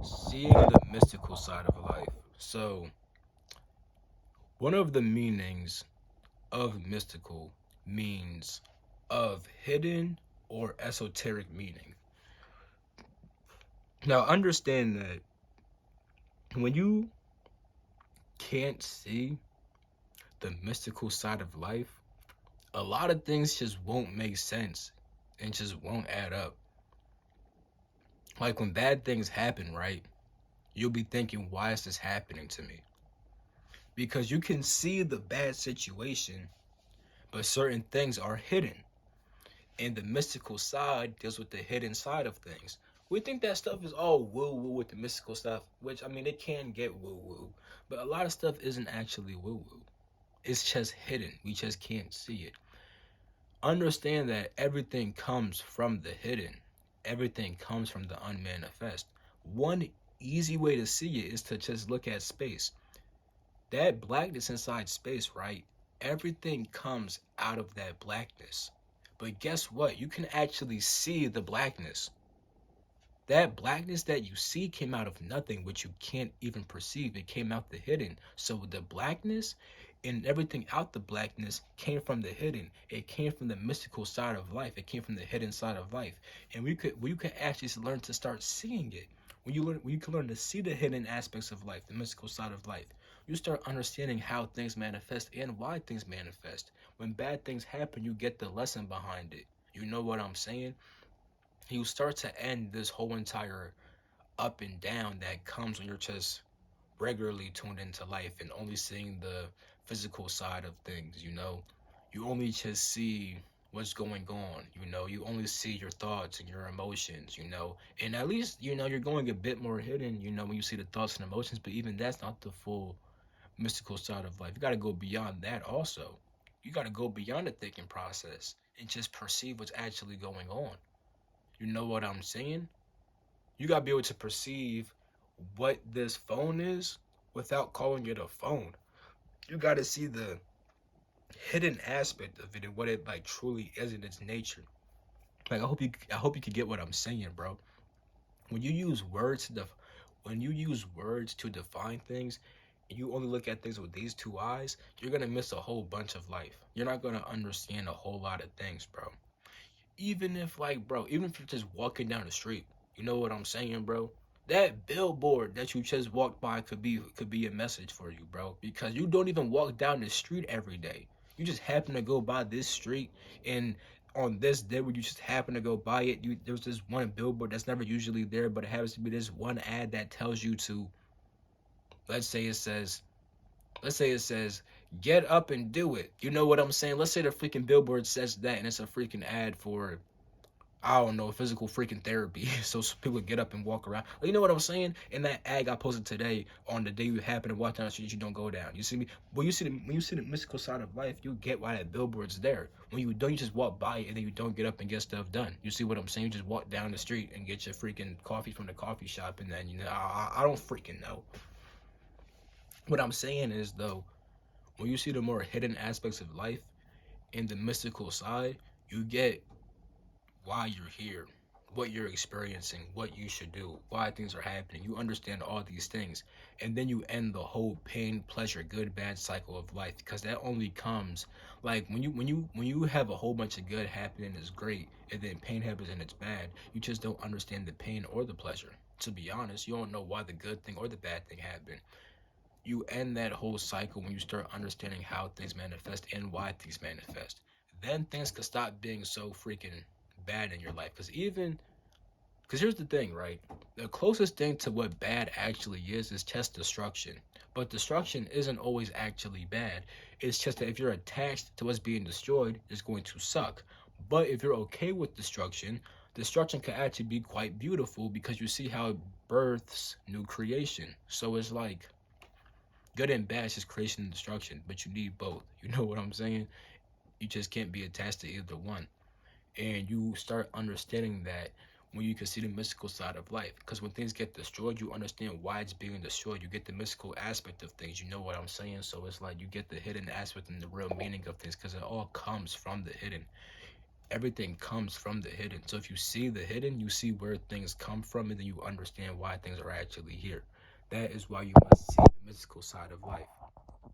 Seeing the mystical side of life. So, one of the meanings of mystical means of hidden or esoteric meaning. Now, understand that when you can't see the mystical side of life, a lot of things just won't make sense and just won't add up. Like when bad things happen, right? You'll be thinking, why is this happening to me? Because you can see the bad situation, but certain things are hidden. And the mystical side deals with the hidden side of things. We think that stuff is all woo woo with the mystical stuff, which I mean, it can get woo woo, but a lot of stuff isn't actually woo woo. It's just hidden. We just can't see it. Understand that everything comes from the hidden, everything comes from the unmanifest. One easy way to see it is to just look at space. That blackness inside space, right? Everything comes out of that blackness. But guess what? You can actually see the blackness. That blackness that you see came out of nothing, which you can't even perceive. It came out the hidden. So the blackness and everything out the blackness came from the hidden. It came from the mystical side of life. It came from the hidden side of life. And we could actually learn to start seeing it. When you can learn to see the hidden aspects of life, the mystical side of life, you start understanding how things manifest and why things manifest. When bad things happen, you get the lesson behind it. You know what I'm saying? You start to end this whole entire up and down that comes when you're just regularly tuned into life and only seeing the physical side of things, you only just see what's going on, you only see your thoughts and your emotions, and at least you're going a bit more hidden, when you see the thoughts and emotions, but even that's not the full mystical side of life. You got to go beyond that also. You got to go beyond the thinking process and just perceive what's actually going on. You know what I'm saying? You gotta be able to perceive what this phone is without calling it a phone. You gotta see the hidden aspect of it and what it like truly is in its nature. Like I hope you can get what I'm saying, bro. When you use words to when you use words to define things, and you only look at things with these two eyes, you're gonna miss a whole bunch of life. You're not gonna understand a whole lot of things, bro. Even if you're just walking down the street, you know what I'm saying, bro? That billboard that you just walked by could be a message for you, bro, because you don't even walk down the street every day. You just happen to go by this street, and on this day where you just happen to go by it, there's this one billboard that's never usually there, but it happens to be this one ad that tells you to, let's say it says let's say it says get up and do it. You know what I'm saying? Let's say the freaking billboard says that and it's a freaking ad for, I don't know, physical freaking therapy. So people get up and walk around. You know what I'm saying? And that ad got posted today on the day you happen to walk down the street, you don't go down. You see me? When you see the mystical side of life, you get why that billboard's there. When you don't, you just walk by it and then you don't get up and get stuff done. You see what I'm saying? You just walk down the street and get your freaking coffee from the coffee shop, and then I don't freaking know. What I'm saying is though, when you see the more hidden aspects of life in the mystical side, you get why you're here, what you're experiencing, what you should do, why things are happening. You understand all these things, and then you end the whole pain, pleasure, good, bad cycle of life, because that only comes like when you have a whole bunch of good happening is great, and then pain happens and it's bad. You just don't understand the pain or the pleasure. To be honest, you don't know why the good thing or the bad thing happened. You end that whole cycle when you start understanding how things manifest and why things manifest. Then things can stop being so freaking bad in your life. Because here's the thing, right? The closest thing to what bad actually is just destruction. But destruction isn't always actually bad. It's just that if you're attached to what's being destroyed, it's going to suck. But if you're okay with destruction, destruction can actually be quite beautiful because you see how it births new creation. So it's like good and bad is just creation and destruction, but you need both. You know what I'm saying? You just can't be attached to either one. And you start understanding that when you can see the mystical side of life. Because when things get destroyed, you understand why it's being destroyed. You get the mystical aspect of things. You know what I'm saying? So it's like you get the hidden aspect and the real meaning of things because it all comes from the hidden. Everything comes from the hidden. So if you see the hidden, you see where things come from, and then you understand why things are actually here. That is why you must see the mystical side of life.